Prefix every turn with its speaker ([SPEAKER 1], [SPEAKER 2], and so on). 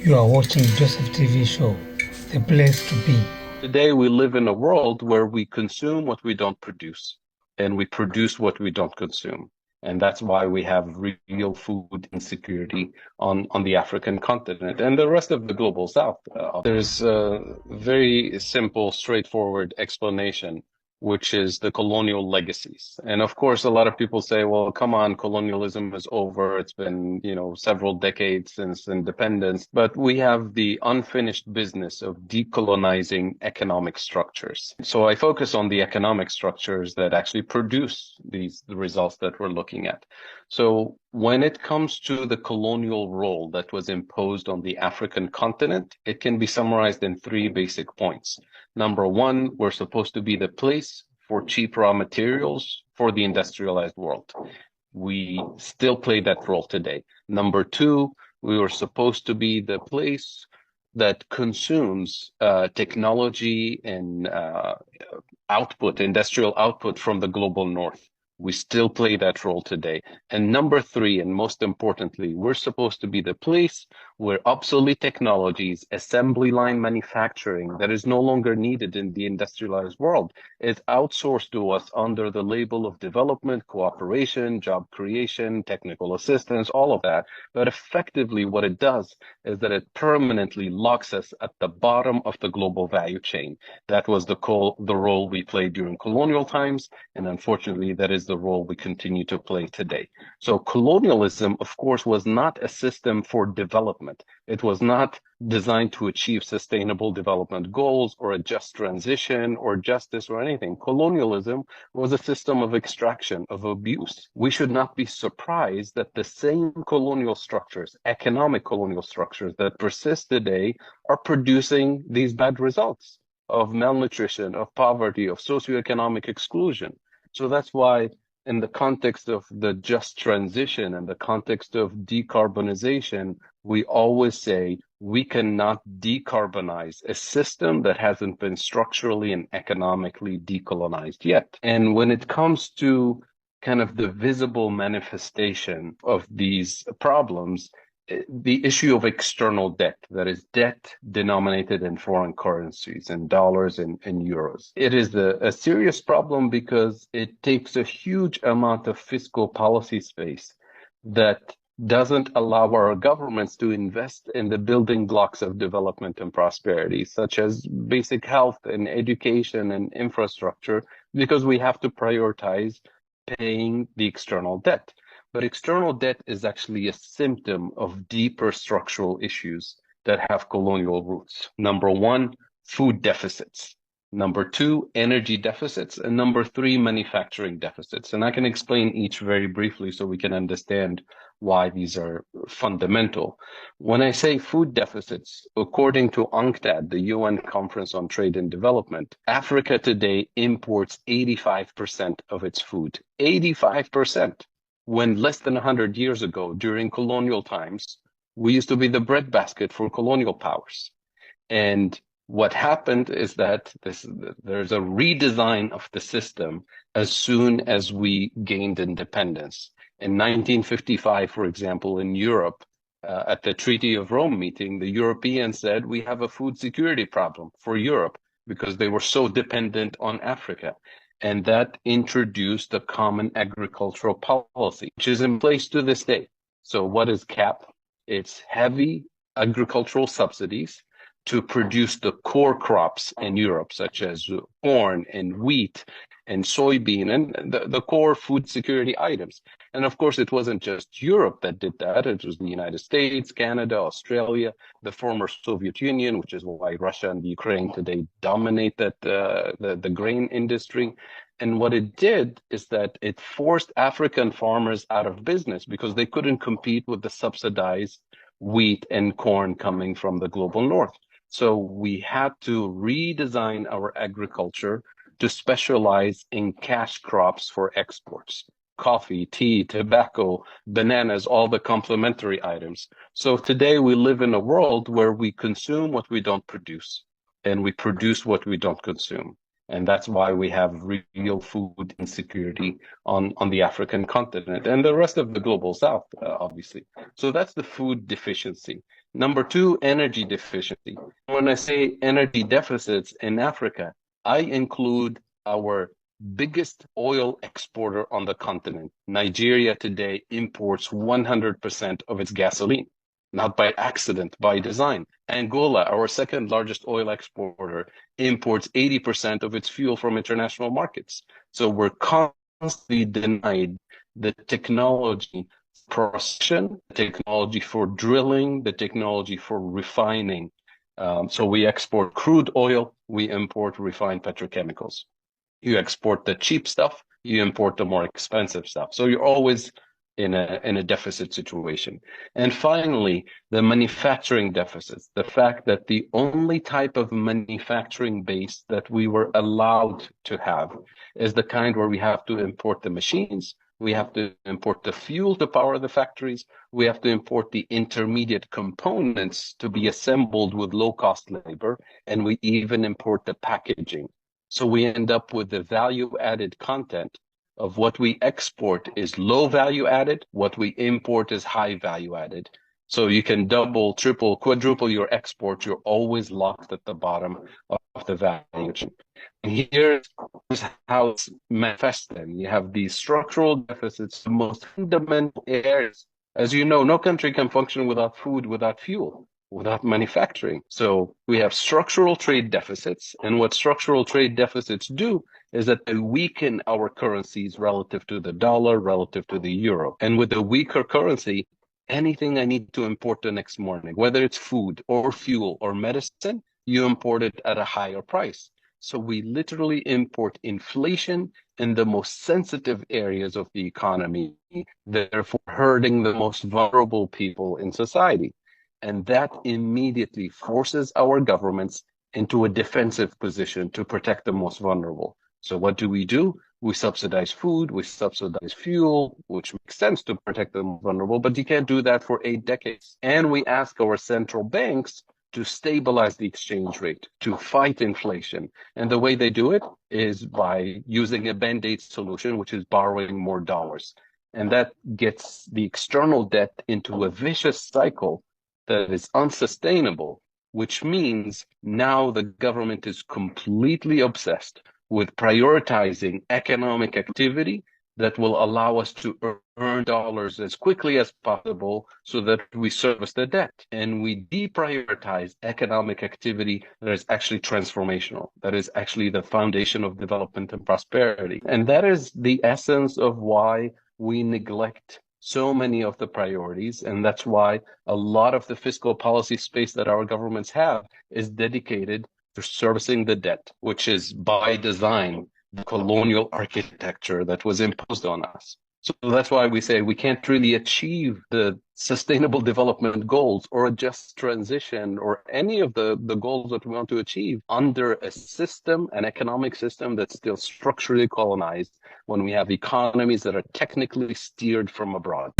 [SPEAKER 1] You are watching Joseph TV show, the place to be.
[SPEAKER 2] Today, we live in a world where we consume what we don't produce, and we produce what we don't consume. And that's why we have real food insecurity on the African continent and the rest of the global South. There's a very simple, straightforward explanation, which is the colonial legacies. And of course, a lot of people say, well, come on, colonialism is over. It's been, several decades since independence. But we have the unfinished business of decolonizing economic structures. So I focus on the economic structures that actually produce the results that we're looking at. So when it comes to the colonial role that was imposed on the African continent, it can be summarized in three basic points. Number one, we're supposed to be the place for cheap raw materials for the industrialized world. We still play that role today. Number two, we were supposed to be the place that consumes technology and industrial output from the global north. We still play that role today. And number three, and most importantly, we're supposed to be the place where obsolete technologies, assembly line manufacturing that is no longer needed in the industrialized world is outsourced to us under the label of development, cooperation, job creation, technical assistance, all of that. But effectively, what it does is that it permanently locks us at the bottom of the global value chain. That was the role we played during colonial times, and unfortunately, that is the role we continue to play today. So colonialism, of course, was not a system for development. It was not designed to achieve sustainable development goals or a just transition or justice or anything. Colonialism was a system of extraction, of abuse. We should not be surprised that the same colonial structures, economic colonial structures that persist today are producing these bad results of malnutrition, of poverty, of socioeconomic exclusion. So that's why in the context of the just transition and the context of decarbonization, we always say we cannot decarbonize a system that hasn't been structurally and economically decolonized yet. And when it comes to kind of the visible manifestation of these problems, the issue of external debt, that is debt denominated in foreign currencies, in dollars and euros. It is a serious problem because it takes a huge amount of fiscal policy space that doesn't allow our governments to invest in the building blocks of development and prosperity, such as basic health and education and infrastructure, because we have to prioritize paying the external debt. But external debt is actually a symptom of deeper structural issues that have colonial roots. Number one, food deficits. Number two, energy deficits. And number three, manufacturing deficits. And I can explain each very briefly so we can understand why these are fundamental. When I say food deficits, according to UNCTAD, the UN Conference on Trade and Development, Africa today imports 85% of its food. 85%. When less than 100 years ago, during colonial times, we used to be the breadbasket for colonial powers. And what happened is that there's a redesign of the system as soon as we gained independence. In 1955, for example, in Europe, at the Treaty of Rome meeting, the Europeans said we have a food security problem for Europe because they were so dependent on Africa. And that introduced a common agricultural policy, which is in place to this day. So what is CAP? It's heavy agricultural subsidies to produce the core crops in Europe, such as corn and wheat and soybean and the core food security items. And of course, it wasn't just Europe that did that. It was the United States, Canada, Australia, the former Soviet Union, which is why Russia and Ukraine today dominate the grain industry. And what it did is that it forced African farmers out of business because they couldn't compete with the subsidized wheat and corn coming from the global north. So we had to redesign our agriculture to specialize in cash crops for exports. Coffee, tea, tobacco, bananas, all the complementary items. So today we live in a world where we consume what we don't produce and we produce what we don't consume. And that's why we have real food insecurity on the African continent and the rest of the global South, obviously. So that's the food deficiency. Number two, energy deficiency. When I say energy deficits in Africa, I include our biggest oil exporter on the continent. Nigeria today imports 100% of its gasoline, not by accident, by design. Angola, our second largest oil exporter, imports 80% of its fuel from international markets. So we're constantly denied the technology procession, the technology for drilling, the technology for refining. So we export crude oil, we import refined petrochemicals. You export the cheap stuff, you import the more expensive stuff. So you're always in a deficit situation. And finally, the manufacturing deficits, the fact that the only type of manufacturing base that we were allowed to have is the kind where we have to import the machines, we have to import the fuel to power the factories, we have to import the intermediate components to be assembled with low-cost labor, and we even import the packaging. So we end up with the value-added content of what we export is low value added, what we import is high value added. So you can double, triple, quadruple your export, you're always locked at the bottom of the value chain. And here's how it's manifests then. You have these structural deficits, the most fundamental areas. As you know, no country can function without food, without fuel, without manufacturing. So we have structural trade deficits. And what structural trade deficits do is that they weaken our currencies relative to the dollar, relative to the euro. And with a weaker currency, anything I need to import the next morning, whether it's food or fuel or medicine, you import it at a higher price. So we literally import inflation in the most sensitive areas of the economy, therefore hurting the most vulnerable people in society. And that immediately forces our governments into a defensive position to protect the most vulnerable. So what do? We subsidize food, we subsidize fuel, which makes sense to protect the vulnerable, but you can't do that for 8 decades. And we ask our central banks to stabilize the exchange rate, to fight inflation. And the way they do it is by using a band-aid solution, which is borrowing more dollars. And that gets the external debt into a vicious cycle that is unsustainable, which means now the government is completely obsessed with prioritizing economic activity that will allow us to earn dollars as quickly as possible so that we service the debt. And we deprioritize economic activity that is actually transformational, that is actually the foundation of development and prosperity. And that is the essence of why we neglect so many of the priorities. And that's why a lot of the fiscal policy space that our governments have is dedicated to servicing the debt, which is by design the colonial architecture that was imposed on us. So that's why we say we can't really achieve the sustainable development goals or a just transition or any of the goals that we want to achieve under a system, an economic system that's still structurally colonized when we have economies that are technically steered from abroad.